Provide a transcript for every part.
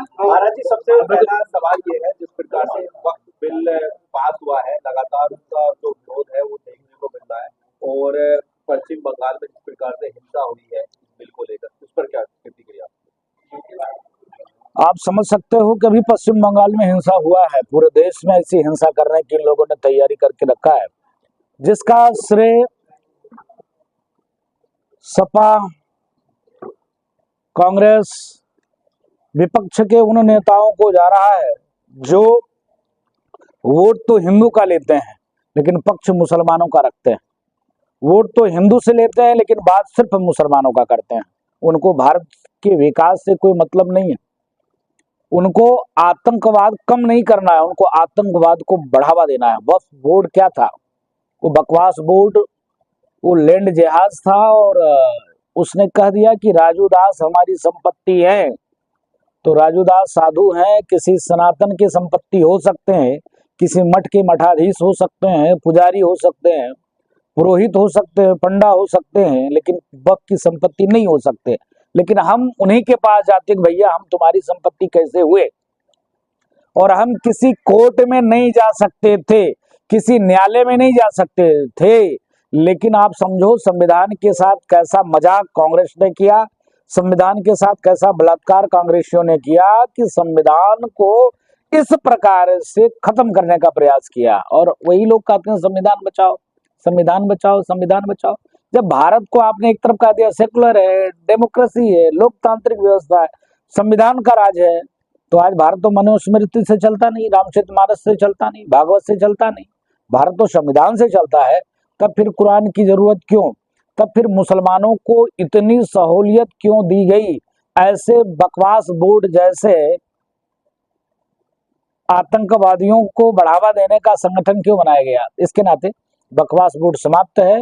महाराज जी, सबसे पहला सवाल ये है, जिस प्रकार से वक्फ बिल पास हुआ है, लगातार उसका जो विरोध है वो देखने को मिल रहा है, और पश्चिम बंगाल में जिस प्रकार से हिंसा हुई है इस बिल को लेकर, उस पर क्या प्रतिक्रिया? आप समझ सकते हो कि अभी पश्चिम बंगाल में हिंसा हुआ है। पूरे देश में ऐसी हिंसा करने की इन लोगों ने तैयारी करके रखा है, जिसका श्रेय सपा, कांग्रेस, विपक्ष के उन नेताओं को जा रहा है जो वोट तो हिंदू का लेते हैं लेकिन पक्ष मुसलमानों का रखते हैं। वोट तो हिंदू से लेते हैं लेकिन बात सिर्फ मुसलमानों का करते हैं। उनको भारत के विकास से कोई मतलब नहीं है। उनको आतंकवाद कम नहीं करना है, उनको आतंकवाद को बढ़ावा देना है। बस बोर्ड क्या था, वो बकवास बोर्ड, वो लैंड जहाज था, और उसने कह दिया कि राजू दास हमारी संपत्ति है। तो राजू दास साधु हैं, किसी सनातन की संपत्ति हो सकते हैं, किसी मठ के मठाधीश हो सकते हैं, पुजारी हो सकते हैं, पुरोहित हो सकते हैं, पंडा हो सकते हैं, लेकिन वक्फ की संपत्ति नहीं हो सकते। लेकिन हम उन्हीं के पास जाते कि भैया हम तुम्हारी संपत्ति कैसे हुए, और हम किसी कोर्ट में नहीं जा सकते थे, किसी न्यायालय में नहीं जा सकते थे। लेकिन आप समझो संविधान के साथ कैसा मजाक कांग्रेस ने किया, संविधान के साथ कैसा बलात्कार कांग्रेसियों ने किया कि संविधान को इस प्रकार से खत्म करने का प्रयास किया। और वही लोग कहते हैं संविधान बचाओ, संविधान बचाओ, संविधान बचाओ। जब भारत को आपने एक तरफ कह दिया सेकुलर है, डेमोक्रेसी है, लोकतांत्रिक व्यवस्था है, संविधान का राज है, तो आज भारत तो मनुस्मृति से चलता नहीं, रामचरितमानस से चलता नहीं, भागवत से चलता नहीं, भारत तो संविधान से चलता है। तब फिर कुरान की जरूरत क्यों? तब फिर मुसलमानों को इतनी सहूलियत क्यों दी गई? ऐसे बकवास बोर्ड जैसे आतंकवादियों को बढ़ावा देने का संगठन क्यों बनाया गया? इसके नाते बकवास बोर्ड समाप्त है।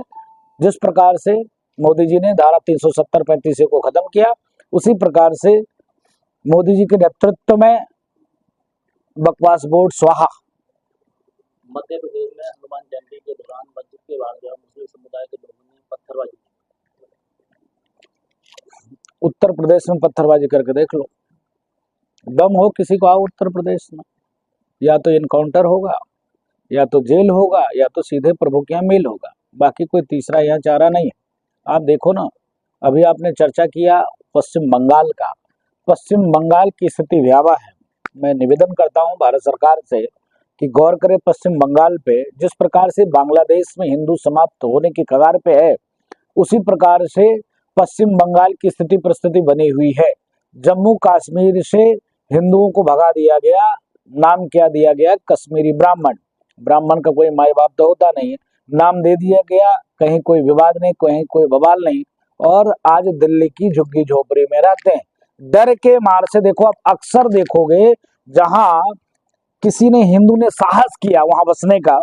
जिस प्रकार से मोदी जी ने धारा 370-35 को खत्म किया, उसी प्रकार से मोदी जी के नेतृत्व में बकवास बोर्ड स्वाहा। मध्य प्रदेश में हनुमान जयंती के दौरान मस्जिद के बाहर जो मुस्लिम समुदाय के लोगों ने पत्थरबाजी की। उत्तर प्रदेश में पत्थरबाजी करके देख लो, दम हो किसी को आओ उत्तर प्रदेश में, या तो इनकाउंटर होगा, या तो जेल होगा, या तो सीधे प्रभु के यहाँ मेल होगा। बाकी कोई तीसरा यहाँ चारा नहीं है। आप देखो ना, अभी आपने चर्चा किया पश्चिम बंगाल का। पश्चिम बंगाल की स्थिति भयावह है। मैं निवेदन करता हूँ भारत सरकार से कि गौर करे पश्चिम बंगाल पे। जिस प्रकार से बांग्लादेश में हिंदू समाप्त होने की कगार पे है, उसी प्रकार से पश्चिम बंगाल की स्थिति परिस्थिति बनी हुई है। जम्मू कश्मीर से हिंदुओं को भगा दिया गया, नाम क्या दिया गया? कश्मीरी ब्राह्मण। ब्राह्मण का कोई माई बाप तो होता नहीं है, नाम दे दिया गया। कहीं कोई विवाद नहीं, कहीं कोई बवाल नहीं, और आज दिल्ली की झुग्गी झोपड़ी में रहते हैं डर के मार से। देखो, आप अक्सर देखोगे जहां किसी ने, हिंदू ने साहस किया वहां बसने का,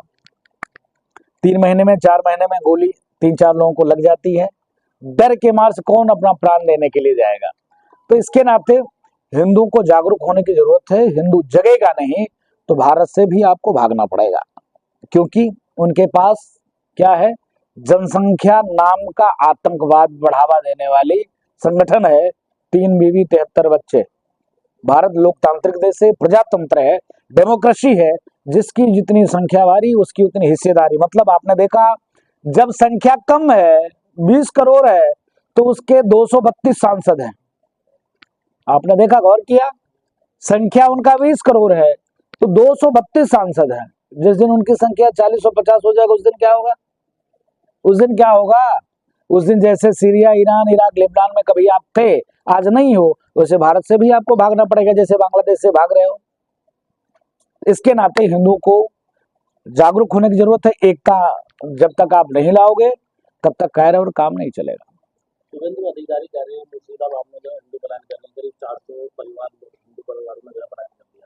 3 महीने में 4 महीने में गोली 3-4 लोगों को लग जाती है। डर के मार से कौन अपना प्राण देने के लिए जाएगा? तो इसके नाते हिंदू को जागरूक होने की जरूरत है। हिंदू जगेगा नहीं तो भारत से भी आपको भागना पड़ेगा, क्योंकि उनके पास क्या है? जनसंख्या नाम का आतंकवाद बढ़ावा देने वाली संगठन है। 3 बीवी 73 बच्चे। भारत लोकतांत्रिक देश है, प्रजातंत्र है, डेमोक्रेसी है। जिसकी जितनी संख्या भारी उसकी उतनी हिस्सेदारी। मतलब आपने देखा, जब संख्या कम है, 20 करोड़ है, तो उसके 232 सांसद हैं। आपने देखा, गौर किया? संख्या उनका 20 करोड़ है तो 232 सांसद हैं। जिस दिन उनकी संख्या 40 और 50 हो जाएगा, उस दिन क्या होगा? उस दिन क्या होगा? उस दिन जैसे सीरिया, ईरान, इराक, लेबनान में कभी आप थे, आज नहीं हो, वैसे भारत से भी आपको भागना पड़ेगा जैसे बांग्लादेश से भाग रहे हो। इसके नाते हिंदू को जागरूक होने की जरूरत है। एकता जब तक आप नहीं लाओगे तब तक कार्य और काम नहीं चलेगा। शुभेंदु अधिकारी कह रहे हैं मुर्शिदाबाद में जो हिंदू पलायन करने करीब 400 परिवार हिंदू परिवार में पलायन कर दिया।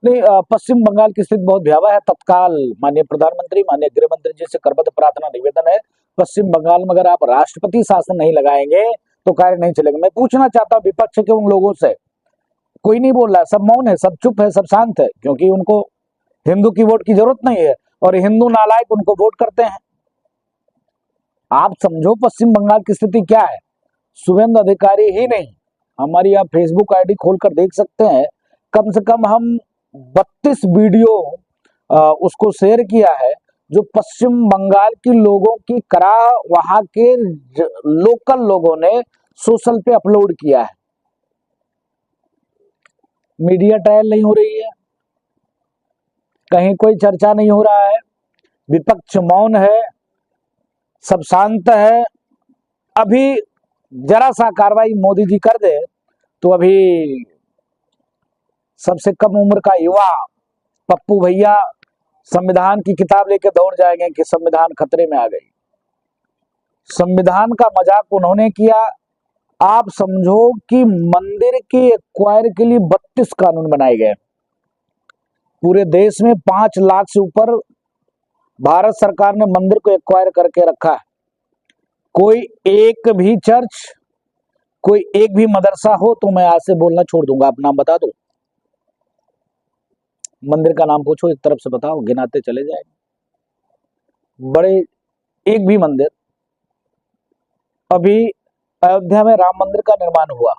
नहीं, पश्चिम बंगाल की स्थिति बहुत भयावह है। तत्काल माननीय प्रधानमंत्री, माननीय गृह मंत्री जी से करबद्ध प्रार्थना निवेदन है, पश्चिम बंगाल में अगर आप राष्ट्रपति शासन नहीं लगाएंगे तो कार्य नहीं चलेगा। मैं पूछना चाहता हूँ विपक्ष के उन लोगों से, कोई नहीं बोल रहा है, सब मौन है, सब चुप है, सब शांत है, क्योंकि उनको हिंदू की वोट की जरूरत नहीं है और हिंदू नालायक उनको वोट करते हैं। आप समझो पश्चिम बंगाल की स्थिति क्या है। शुभेंदु अधिकारी ही नहीं, हमारी आप फेसबुक आईडी खोलकर देख सकते हैं कम से कम हम 32 वीडियो उसको शेयर किया है जो पश्चिम बंगाल के लोगों की करा वहां के लोकल लोगों ने सोशल पे अपलोड किया है। मीडिया ट्रायल नहीं हो रही है, कहीं कोई चर्चा नहीं हो रहा है, विपक्ष मौन है, सब शांत है। अभी जरा सा कार्रवाई मोदी जी कर दे तो अभी सबसे कम उम्र का युवा पप्पू भैया संविधान की किताब लेके दौड़ जाएंगे कि संविधान खतरे में आ गई। संविधान का मजाक उन्होंने किया। आप समझो कि मंदिर के एक्वायर के लिए 32 कानून बनाए गए। पूरे देश में 5 लाख से ऊपर भारत सरकार ने मंदिर को एक्वायर करके रखा है। कोई एक भी चर्च, कोई एक भी मदरसा हो तो मैं आज से बोलना छोड़ दूंगा। आप नाम बता दो, मंदिर का नाम पूछो, एक तरफ से बताओ, गिनाते चले जाएंगे। बड़े एक भी मंदिर। अभी अयोध्या में राम मंदिर का निर्माण हुआ।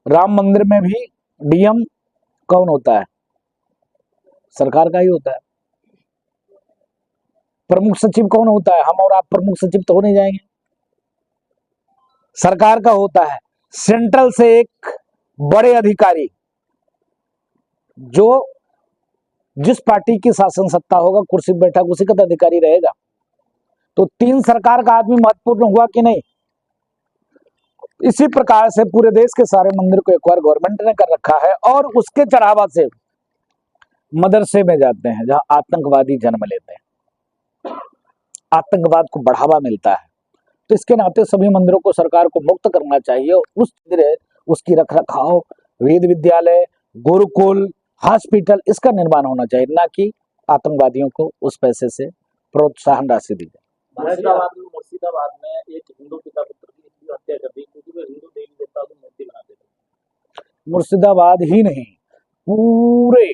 राम मंदिर में भी डीएम कौन होता है? सरकार का ही होता है। प्रमुख सचिव कौन होता है? हम और आप प्रमुख सचिव तो हो नहीं जाएंगे, सरकार का होता है। सेंट्रल से एक बड़े अधिकारी, जो जिस पार्टी की शासन सत्ता होगा कुर्सी पर बैठा उसी का अधिकारी रहेगा। तो 3 सरकार का आदमी महत्वपूर्ण हुआ कि नहीं? इसी प्रकार से पूरे देश के सारे मंदिर को एक्वायर गवर्नमेंट ने कर रखा है और उसके चढ़ावा से मदरसे में जाते हैं जहां आतंकवादी जन्म लेते हैं, आतंकवाद को बढ़ावा मिलता है। तो इसके नाते सभी मंदिरों को सरकार को मुक्त करना चाहिए। उस उसकी रख रखाव, वेद विद्यालय, गुरुकुल, हॉस्पिटल, इसका निर्माण होना चाहिए, ना कि आतंकवादियों को उस पैसे से प्रोत्साहन राशि दी जाए। मुर्शिदाबाद में एक हिंदू पिता पुत्र की हत्या कर दी क्योंकि वे हिंदू देवी देवता की मूर्ति बना देते। मुर्शिदाबाद ही नहीं, पूरे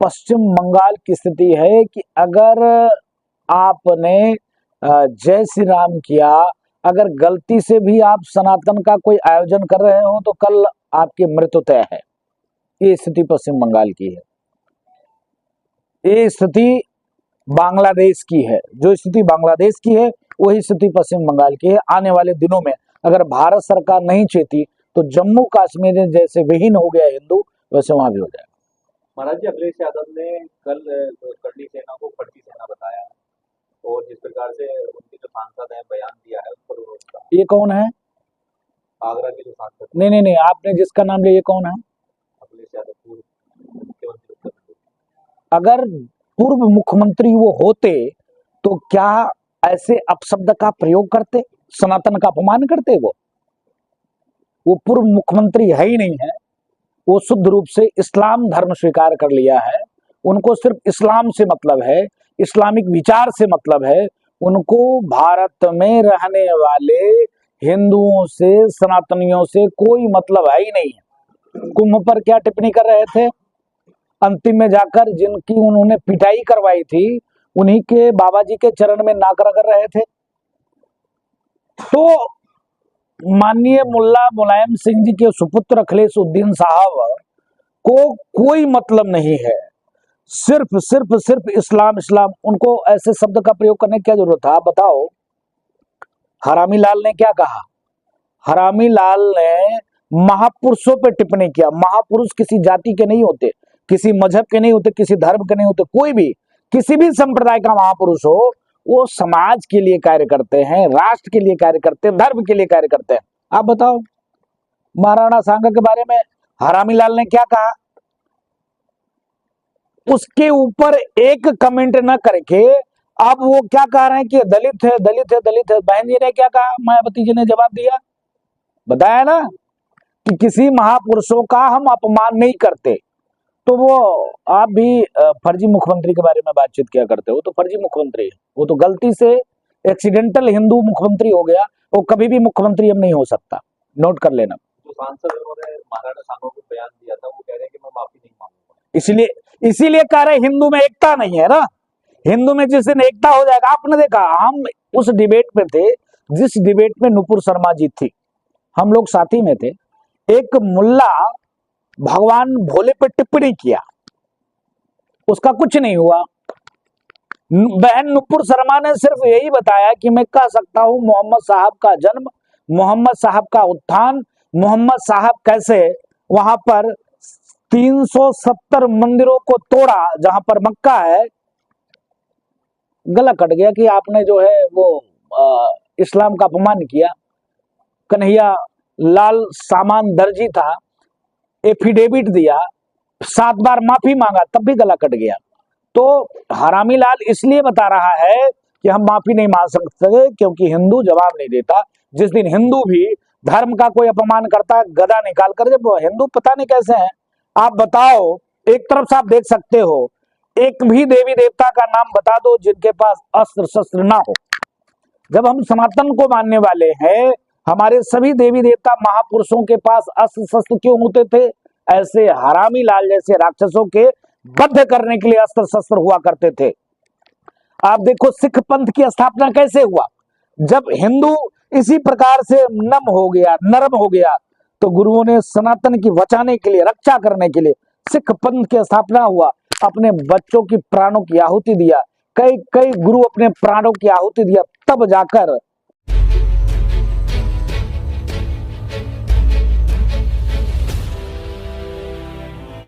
पश्चिम बंगाल की स्थिति है कि अगर आपने जय श्री राम किया, अगर गलती से भी आप सनातन का कोई आयोजन कर रहे हो तो कल आपकी मृत्यु तय है। ये स्थिति पश्चिम बंगाल की है, ये स्थिति बांग्लादेश की है। जो स्थिति बांग्लादेश की है वही स्थिति पश्चिम बंगाल की है। आने वाले दिनों में अगर भारत सरकार नहीं चेती तो जम्मू कश्मीर जैसे विहीन हो गया हिंदू, वैसे वहां भी हो जाएगा। महाराज जी, अखिलेश यादव ने कल करनी सेना को फर्जी सेना बताया और जिस प्रकार से उनके जो सांसद हैं बयान दिया है उस पर उन्होंने कहा। ये कौन है? आगरा के जो सांसद, नहीं, आपने जिसका नाम लिया ये कौन है? अखिलेश यादव, पूर्व मुख्यमंत्री उत्तर प्रदेश। अगर पूर्व मुख्यमंत्री वो होते तो क्या ऐसे अपशब्द का प्रयोग करते, सनातन का अपमान करते? वो पूर्व मुख्यमंत्री है ही नहीं है। वो शुद्ध रूप से इस्लाम धर्म स्वीकार कर लिया है। उनको सिर्फ इस्लाम से मतलब है, इस्लामिक विचार से मतलब है। उनको भारत में रहने वाले हिंदुओं से, सनातनियों से कोई मतलब है ही नहीं है। कुंभ पर क्या टिप्पणी कर रहे थे? अंतिम में जाकर जिनकी उन्होंने पिटाई करवाई थी उन्हीं के बाबा जी के चरण में नाक रगड़ रहे थे। तो माननीय मुल्ला मुलायम सिंह जी के सुपुत्र अखिलेशुद्दीन साहब को कोई मतलब नहीं है, सिर्फ इस्लाम इस्लाम। उनको ऐसे शब्द का प्रयोग करने की क्या जरूरत है? आप बताओ, हरामी लाल ने क्या कहा? हरामी लाल ने महापुरुषों पे टिप्पणी किया। महापुरुष किसी जाति के नहीं होते, किसी मजहब के नहीं होते, किसी धर्म के नहीं होते। कोई भी किसी भी संप्रदाय का महापुरुष हो, वो समाज के लिए कार्य करते हैं, राष्ट्र के लिए कार्य करते हैं, धर्म के लिए कार्य करते हैं। आप बताओ, महाराणा सांगा के बारे में हरामी लाल ने क्या कहा? उसके ऊपर एक कमेंट न करके अब वो क्या कह रहे हैं कि दलित है, दलित है, दलित है। बहन जी ने क्या कहा? मायावती जी ने जवाब दिया, बताया ना कि किसी महापुरुषों का हम अपमान नहीं करते। तो वो आप भी फर्जी मुख्यमंत्री के बारे में बातचीत किया करते हो, तो फर्जी मुख्यमंत्री है वो, तो गलती से एक्सीडेंटल हिंदू मुख्यमंत्री हो गया। वो कभी भी मुख्यमंत्री हम नहीं हो सकता, नोट कर लेना। जो सांसद उन्होंने महाराणा सांगा को बयान दिया था, वो कह रहे हैं कि मैं माफी नहीं मांगूंगा। इसीलिए कह रहे हिंदू में एकता नहीं है ना। हिंदू में जिस दिन एकता हो जाएगा, आपने देखा, हम उस डिबेट में थे जिस डिबेट में नुपुर शर्मा जी थी, हम लोग साथी में थे। एक मुल्ला भगवान भोले पे टिप्पणी किया, उसका कुछ नहीं हुआ। बहन नुपुर शर्मा ने सिर्फ यही बताया कि मैं कह सकता हूं मोहम्मद साहब का जन्म, मोहम्मद साहब का उत्थान, मोहम्मद साहब कैसे वहां पर 370 मंदिरों को तोड़ा जहां पर मक्का है। गला कट गया कि आपने जो है वो इस्लाम का अपमान किया। कन्हैया लाल सामान दर्जी था, एफिडेविट दिया, 7 बार माफी मांगा, तब भी गला कट गया। तो हरामी लाल इसलिए बता रहा है कि हम माफी नहीं मांग सकते क्योंकि हिंदू जवाब नहीं देता। जिस दिन हिंदू भी धर्म का कोई अपमान करता है, गदा निकाल कर, जब हिंदू पता नहीं कैसे हैं। आप बताओ, एक तरफ से आप देख सकते हो, एक भी देवी देवता का नाम बता दो जिनके पास अस्त्र शस्त्र ना हो। जब हम सनातन को मानने वाले हैं, हमारे सभी देवी देवता महापुरुषों के पास अस्त्र शस्त्र क्यों होते थे? ऐसे हरामी लाल जैसे राक्षसों के बद्ध करने के लिए अस्त्र शस्त्र हुआ करते थे। आप देखो सिख पंथ की स्थापना कैसे हुआ। जब हिंदू इसी प्रकार से नम हो गया, नरम हो गया, तो गुरुओं ने सनातन की बचाने के लिए, रक्षा करने के लिए सिख पंथ की स्थापना हुआ। अपने बच्चों की प्राणों की आहुति दिया, कई कई गुरु अपने प्राणों की आहुति दिया, तब जाकर